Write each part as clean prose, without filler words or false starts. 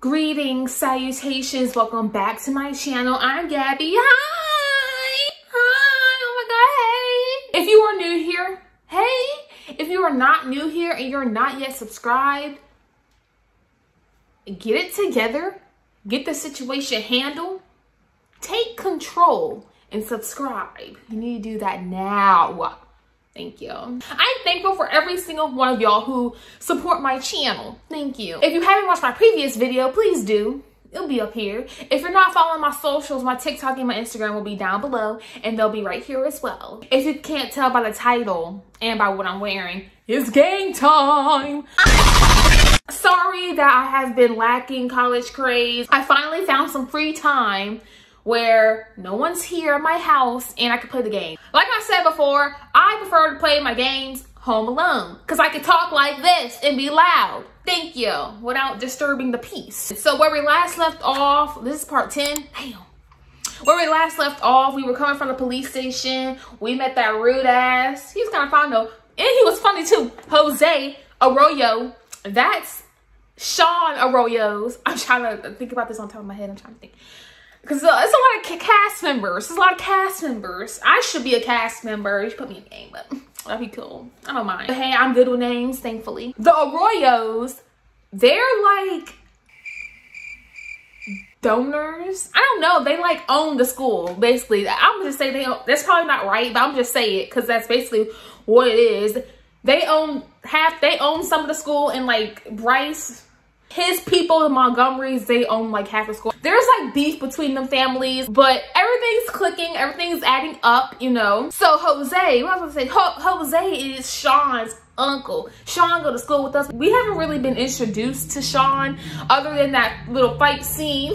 Greetings, salutations, welcome back to my channel. I'm Gabby. Hi, oh my god, hey. If you are new here, hey. If you are not new here and you're not yet subscribed, get it together, get the situation handled, take control and subscribe. You need to do that now. Thank you. I'm thankful for every single one of y'all who support my channel. Thank you. If you haven't watched my previous video, please do. It'll be up here. If you're not following my socials, my TikTok and my Instagram will be down below, and they'll be right here as well. If you can't tell by the title and by what I'm wearing, it's game time. Sorry that I have been lacking college craze. I finally found some free time where no one's here at my house and I can play the game. Like I said before, I prefer to play my games home alone because I can talk like this and be loud. Thank you. Without disturbing the peace. So where we last left off, this is part 10. Damn. Where we last left off, we were coming from the police station. We met that rude ass. He was kind of fun though. And he was funny too. Jose Arroyo. That's Sean Arroyo's. I'm trying to think about this on top of my head. I'm trying to think. Because it's a lot of cast members. There's a lot of cast members. I should be a cast member. You should put me in the game, but that'd be cool. I don't mind. But hey, I'm good with names, thankfully. The Arroyos, they're like donors. I don't know. They like own the school, basically. I'm just saying they own. That's probably not right, but I'm just saying it because that's basically what it is. They own some of the school, and like Bryce, his people in Montgomery's, they own like half the school. There's like beef between them families, but everything's clicking, everything's adding up, you know. So Jose, what was I gonna say? Jose is Sean's uncle. Sean go to school with us. We haven't really been introduced to Sean other than that little fight scene.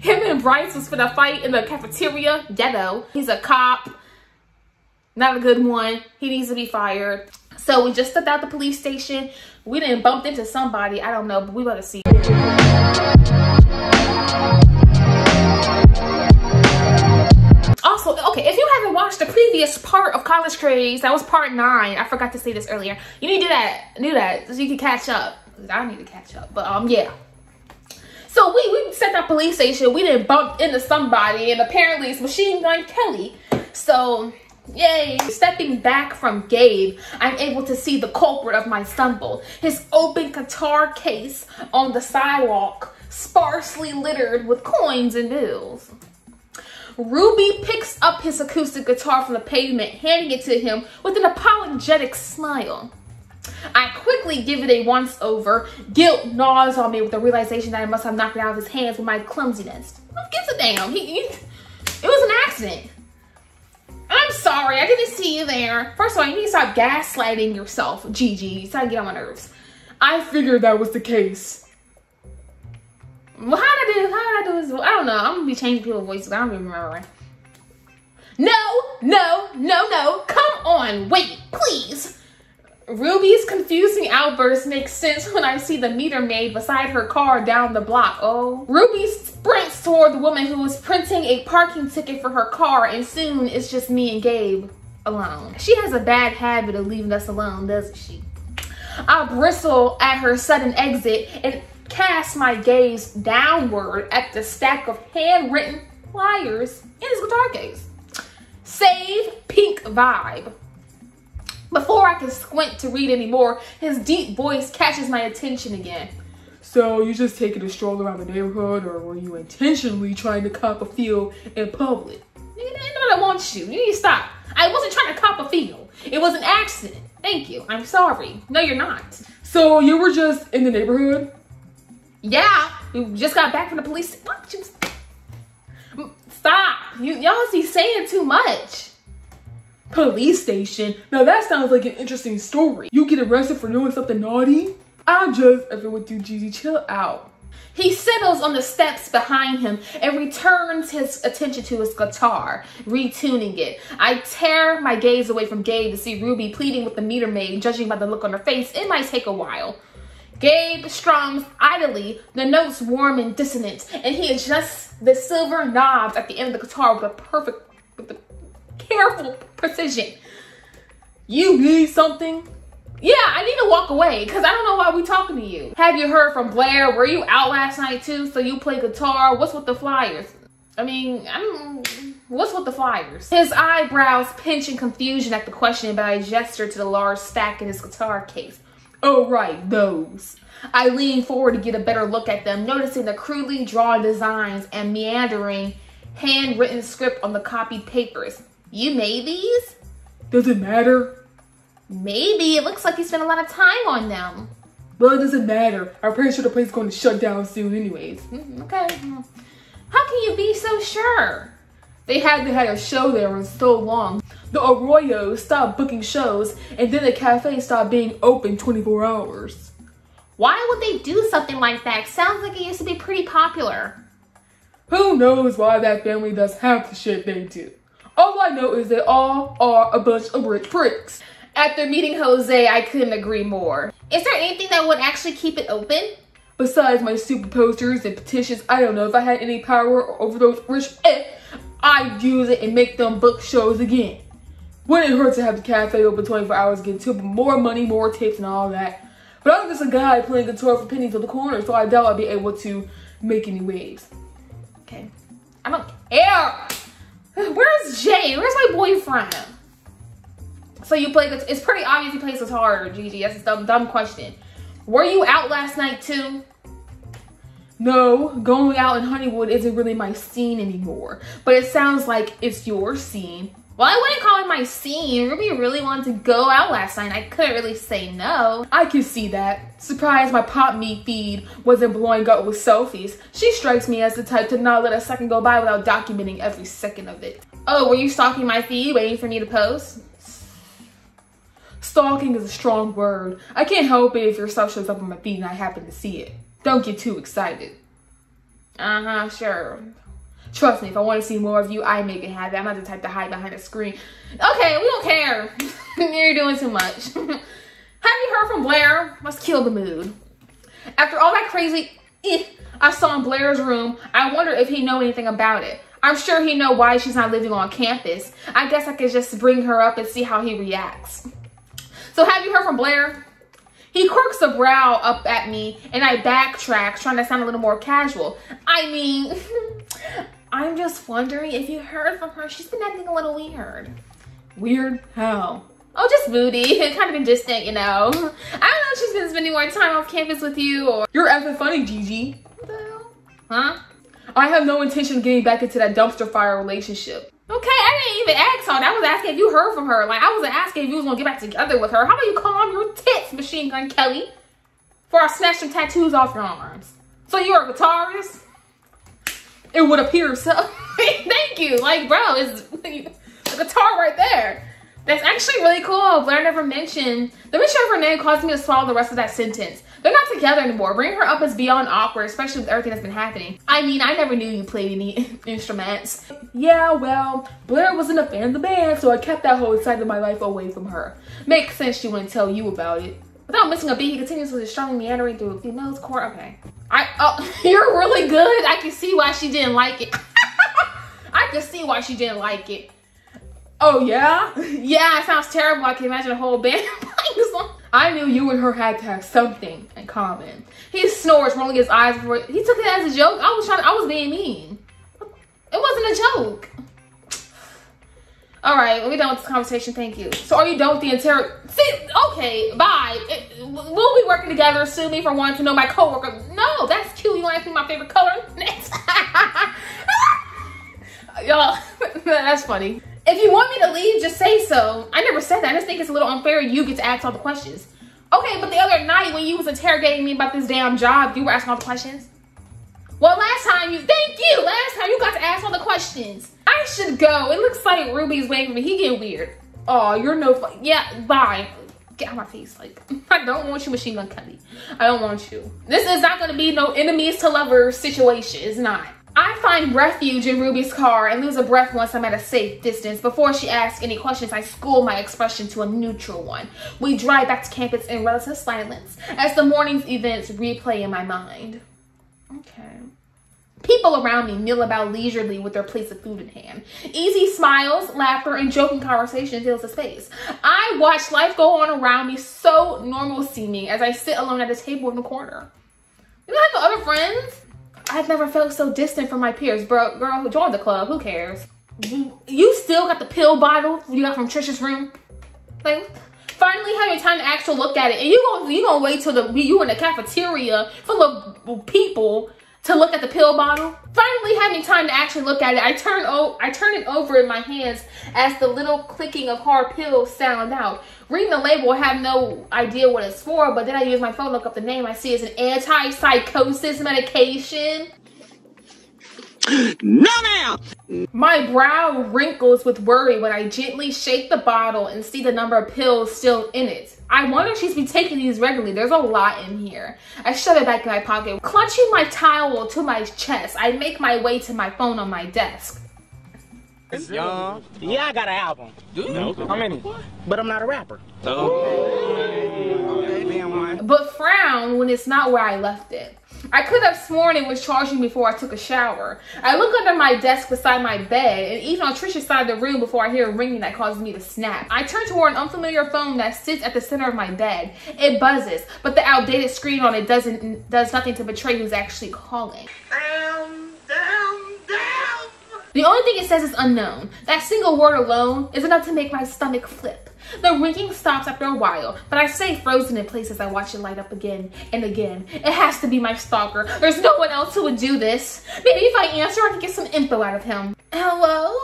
Him and Bryce was finna fight in the cafeteria. Ghetto. He's a cop. Not a good one. He needs to be fired. So we just stepped out the police station. We didn't bump into somebody. I don't know, but we better see. Also, okay, if you haven't watched the previous part of College Craze, that was part 9. I forgot to say this earlier. You need to do that so you can catch up. I need to catch up, but yeah. So we set that police station. We didn't bump into somebody, and apparently it's Machine Gun Kelly. So yay. Stepping back from Gabe, I'm able to see the culprit of my stumble. His open guitar case on the sidewalk, sparsely littered with coins and bills. Ruby picks up his acoustic guitar from the pavement, handing it to him with an apologetic smile. I quickly give it a once-over. Guilt gnaws on me with the realization that I must have knocked it out of his hands with my clumsiness. Who gives a damn? It was an accident. I'm sorry, I didn't see you there. First of all, you need to stop gaslighting yourself, Gigi. You started to get on my nerves. I figured that was the case. Well, how did I do this? I don't know. I'm gonna be changing people's voices. I don't even remember. No. Come on, wait, please. Ruby's confusing outburst makes sense when I see the meter maid beside her car down the block. Oh. Ruby sprints toward the woman who is printing a parking ticket for her car, and soon it's just me and Gabe alone. She has a bad habit of leaving us alone, doesn't she? I bristle at her sudden exit and cast my gaze downward at the stack of handwritten flyers in his guitar case. Save Pink Vibe. Before I can squint to read anymore, his deep voice catches my attention again. So you just taking a stroll around the neighborhood, or were you intentionally trying to cop a feel in public? Nigga, I know I want you. You need to stop. I wasn't trying to cop a feel. It was an accident. Thank you. I'm sorry. No, you're not. So you were just in the neighborhood? Yeah. We just got back from the police. What? Stop. Y'all see saying too much. Police station? Now that sounds like an interesting story. You get arrested for doing something naughty? I'm just effing with you, Gigi. Chill out. He settles on the steps behind him and returns his attention to his guitar, retuning it. I tear my gaze away from Gabe to see Ruby pleading with the meter maid. Judging by the look on her face, it might take a while. Gabe strums idly, the notes warm and dissonant, and he adjusts the silver knobs at the end of the guitar with careful precision. You need something? Yeah, I need to walk away because I don't know why we talking to you. Have you heard from Blair? Were you out last night too? So you play guitar? What's with the flyers? I mean, what's with the flyers? His eyebrows pinch in confusion at the question, but I gestured to the large stack in his guitar case. Oh, right, those. I leaned forward to get a better look at them, noticing the crudely drawn designs and meandering, handwritten script on the copied papers. You made these? Does it matter? Maybe. It looks like you spent a lot of time on them. Well, it doesn't matter. I'm pretty sure the place is going to shut down soon anyways. Okay. How can you be so sure? They hadn't had a show there in so long. The Arroyos stopped booking shows, and then the cafe stopped being open 24 hours. Why would they do something like that? Sounds like it used to be pretty popular. Who knows why that family does half the shit they do. All I know is they all are a bunch of rich pricks. After meeting Jose, I couldn't agree more. Is there anything that would actually keep it open? Besides my stupid posters and petitions, I don't know if I had any power over those rich I'd use it and make them book shows again. Wouldn't hurt to have the cafe open 24 hours again too, but more money, more tips and all that. But I'm just a guy playing guitar for pennies on the corner, so I doubt I'll be able to make any waves. Okay. I don't care. Where's Jay? Where's my boyfriend? So you play guitar. It's pretty obvious he plays guitar, Gigi. That's a dumb question. Were you out last night too? No, going out in Honeywood isn't really my scene anymore. But it sounds like it's your scene. Well, I wouldn't call it my scene. Ruby really wanted to go out last night. I couldn't really say no. I can see that. Surprised my pop me feed wasn't blowing up with selfies. She strikes me as the type to not let a second go by without documenting every second of it. Oh, were you stalking my feed, waiting for me to post? Stalking is a strong word. I can't help it if your stuff shows up on my feed and I happen to see it. Don't get too excited. Sure. Trust me, if I want to see more of you, I make it happen. I'm not the type to hide behind a screen. Okay, we don't care. You're doing too much. Have you heard from Blair? Let's kill the mood. After all that crazy I saw in Blair's room, I wonder if he know anything about it. I'm sure he know why she's not living on campus. I guess I could just bring her up and see how he reacts. So have you heard from Blair? He quirks a brow up at me and I backtrack, trying to sound a little more casual. I mean, I'm just wondering if you heard from her. She's been acting a little weird. Weird? How? Oh, just moody and kind of distant, you know. I don't know if she's been spending more time off campus with you or... You're effing funny, Gigi. What the hell? Huh? I have no intention of getting back into that dumpster fire relationship. Okay, I didn't even ask her. I was asking if you heard from her. Like, I wasn't asking if you was gonna get back together with her. How about you calm your tits, Machine Gun Kelly? Before I snatch some tattoos off your arms. So you're a guitarist? It would appear so. Thank you. Like, bro, it's the guitar right there. That's actually really cool. Blair never mentioned. The mention of her name caused me to swallow the rest of that sentence. They're not together anymore. Bringing her up is beyond awkward, especially with everything that's been happening. I mean, I never knew you played any instruments. Yeah, well, Blair wasn't a fan of the band, so I kept that whole side of my life away from her. Makes sense she wouldn't tell you about it. Without missing a beat, he continues with his strong meandering through the nose core. Okay. You're really good. I can see why she didn't like it. I can see why she didn't like it. Oh, yeah? Yeah, it sounds terrible. I can imagine a whole band playing this song. I knew you and her had to have something in common. He snores, rolling his eyes before he took it as a joke. I was being mean. It wasn't a joke. All right, we're done with this conversation. Thank you. So are you done with the entire... See, okay, bye. We'll be working together. Sue me for wanting to know my coworker. No, that's cute. You want to ask me my favorite color? Next. Y'all, that's funny. If you want me to leave, just say so. I never said that. I just think it's a little unfair you get to ask all the questions. Okay, but the other night when you was interrogating me about this damn job, you were asking all the questions? Well, last time you got to ask all the questions. I should go. It looks like Ruby's waiting for me. He getting weird. Oh, you're no fun. Yeah, bye. Get out of my face. Like, I don't want you, Machine Gun Kelly. I don't want you. This is not going to be no enemies to lovers situation. It's not. I find refuge in Ruby's car and lose a breath once I'm at a safe distance. Before she asks any questions, I school my expression to a neutral one. We drive back to campus in relative silence as the morning's events replay in my mind. Okay. People around me mill about leisurely with their plates of food in hand. Easy smiles, laughter, and joking conversation fills the space. I watch life go on around me, so normal seeming, as I sit alone at a table in the corner. You don't have no other friends? I've never felt so distant from my peers. Bro, girl, join the club. Who cares? You still got the pill bottle you got from Trisha's room? Like, finally having time to actually look at it. And you gonna wait till you in the cafeteria full of people to look at the pill bottle. Finally having time to actually look at it, I turn it over in my hands as the little clicking of hard pills sound out. Reading the label, I have no idea what it's for, but then I use my phone to look up the name. I see it's an anti-psychosis medication. No, ma'am! My brow wrinkles with worry when I gently shake the bottle and see the number of pills still in it. I wonder if she's been taking these regularly. There's a lot in here. I shove it back in my pocket. Clutching my towel to my chest, I make my way to my phone on my desk. Yeah, I got an album. Do you? No. How many? But I'm not a rapper. But frown when it's not where I left it. I could have sworn it was charging before I took a shower. I look under my desk beside my bed, and even on Trisha's side of the room before I hear a ringing that causes me to snap. I turn toward an unfamiliar phone that sits at the center of my bed. It buzzes, but the outdated screen on it does nothing to betray who's actually calling. The only thing it says is unknown. That single word alone is enough to make my stomach flip. The ringing stops after a while, but I stay frozen in place as I watch it light up again and again. It has to be my stalker. There's no one else who would do this. Maybe if I answer, I can get some info out of him. Hello?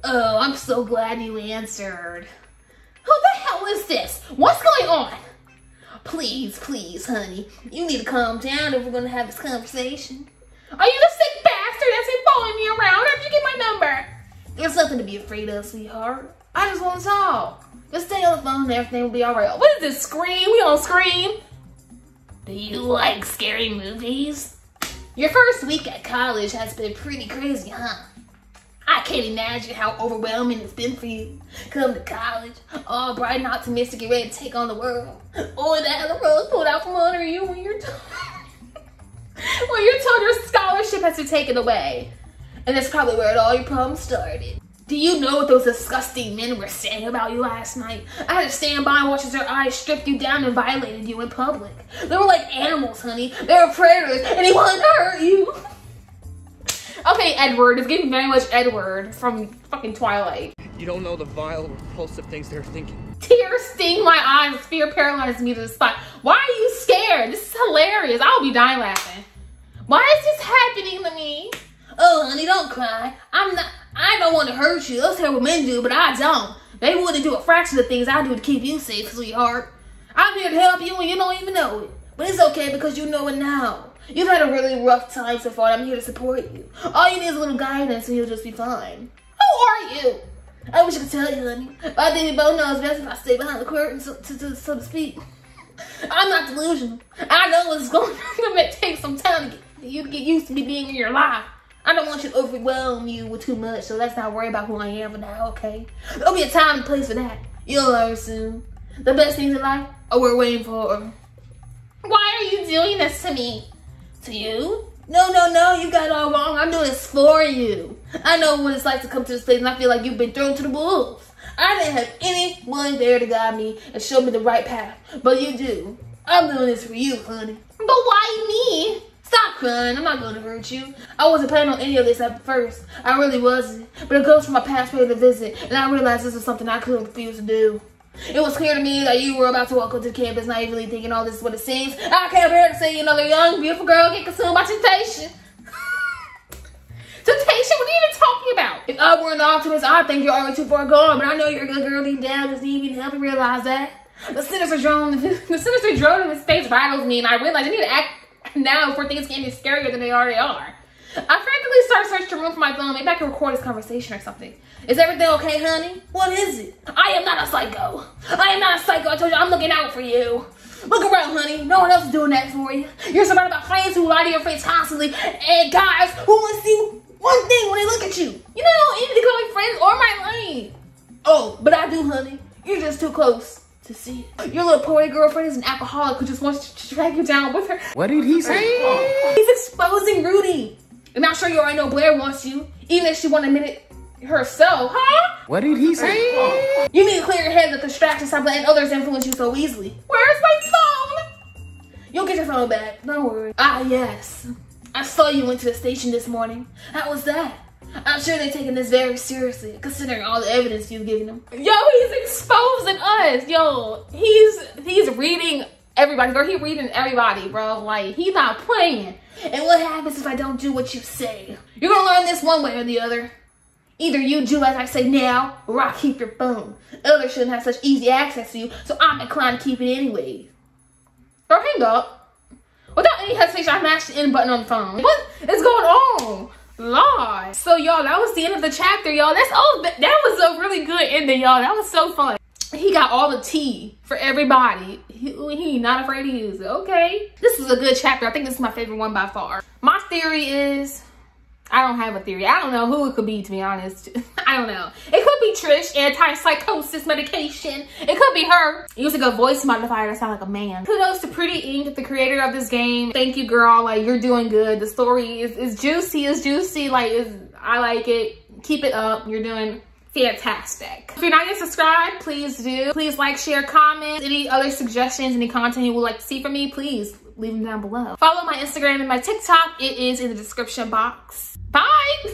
Oh, I'm so glad you answered. Who the hell is this? What's going on? Please, please, honey. You need to calm down if we're going to have this conversation. Are you the sick bastard that's been following me around? How'd you get my number? There's nothing to be afraid of, sweetheart. I just want to talk. Just stay on the phone and everything will be alright. What is this, Scream? We on Scream? Do you like scary movies? Your first week at college has been pretty crazy, huh? I can't imagine how overwhelming it's been for you. Come to college, all bright and optimistic and ready to take on the world. Only to have the rug pulled out from under you when you're told your scholarship has been taken away. And that's probably where all your problems started. Do you know what those disgusting men were saying about you last night? I had to stand by and watch as their eyes stripped you down and violated you in public. They were like animals, honey. They were predators and they wanted to hurt you. Okay, Edward. It's giving very much Edward from fucking Twilight. You don't know the vile, repulsive things they're thinking. Tears sting my eyes. Fear paralyzes me to the spot. Why are you scared? This is hilarious. I'll be dying laughing. Why is this happening to me? Oh, honey, don't cry. I don't want to hurt you. Those terrible men do, but I don't. They wouldn't do a fraction of the things I do to keep you safe, sweetheart. I'm here to help you and you don't even know it. But it's okay because you know it now. You've had a really rough time so far and I'm here to support you. All you need is a little guidance and you'll just be fine. Who are you? I wish I could tell you, honey. But I think we both know it's best if I stay behind the curtain, so to speak. I'm not delusional. I know it's going to take some time to get used to me being in your life. I don't want you to overwhelm you with too much, so let's not worry about who I am for now, okay? There'll be a time and place for that. You'll learn soon. The best things in life are we're waiting for. Why are you doing this to me? To you? No, you got it all wrong. I'm doing this for you. I know what it's like to come to this place and I feel like you've been thrown to the wolves. I didn't have anyone there to guide me and show me the right path, but you do. I'm doing this for you, honey. But why me? Stop crying, I'm not going to hurt you. I wasn't planning on any of this at first. I really wasn't. But it goes from my past paid a visit, and I realized this was something I couldn't refuse to do. It was clear to me that you were about to walk onto campus naively thinking all this is what it seems. I can't bear to see another young, beautiful girl get consumed by temptation. Temptation? What are you even talking about? If I were an optimist, I think you're already too far gone, but I know you're a good girl deep down. Just need me to help you realize that. The sinister drone in his face rattles me, and I realize I need to act now before things get any scarier than they already are. I frantically start searching the room for my phone. Maybe I can record this conversation or something. Is everything okay, honey? What is it? I am not a psycho. I am not a psycho. I told you I'm looking out for you. Look around, honey. No one else is doing that for you. You're surrounded by friends who lie to your face constantly and guys who only see one thing when they look at you. You know, don't even to call me friends or my lane. Oh, but I do, honey. You're just too close to see it. Your little poor girlfriend is an alcoholic who just wants to drag you down with her. What did he say? He's exposing Rudy you already know Blair wants you, even if she won't admit it herself, huh? What did he say? You need to clear your head of distractions, stop letting others influence you so easily. Where's my phone? You'll get your phone back, don't worry. Ah, yes. I saw you went to the station this morning. How was that? I'm sure they're taking this very seriously, considering all the evidence you've given them. Yo, he's exposing us. Yo, he's reading everybody, bro. He's reading everybody, bro. Like, he's not playing. And what happens if I don't do what you say? You're gonna learn this one way or the other. Either you do as I say now, or I keep your phone. Others shouldn't have such easy access to you, so I'm inclined to keep it anyway. Or hang up. Without any hesitation, I mashed the end button on the phone. What is going on? Lord. So y'all, that was the end of the chapter, y'all. That was a really good ending, y'all. That was so fun. He got all the tea for everybody. He not afraid to use it. Okay. This is a good chapter. I think this is my favorite one by far. My theory is, I don't have a theory. I don't know who it could be, to be honest. I don't know. It could be Trish, anti-psychosis medication. It could be her. Using a voice modifier to sound like a man. Kudos to Pretty Ink, the creator of this game. Thank you, girl. Like, you're doing good. The story is juicy. It's juicy. Like, I like it. Keep it up. You're doing fantastic. If you're not yet subscribed, please do. Please like, share, comment. Any other suggestions, any content you would like to see from me, please leave them down below. Follow my Instagram and my TikTok. It is in the description box. Bye.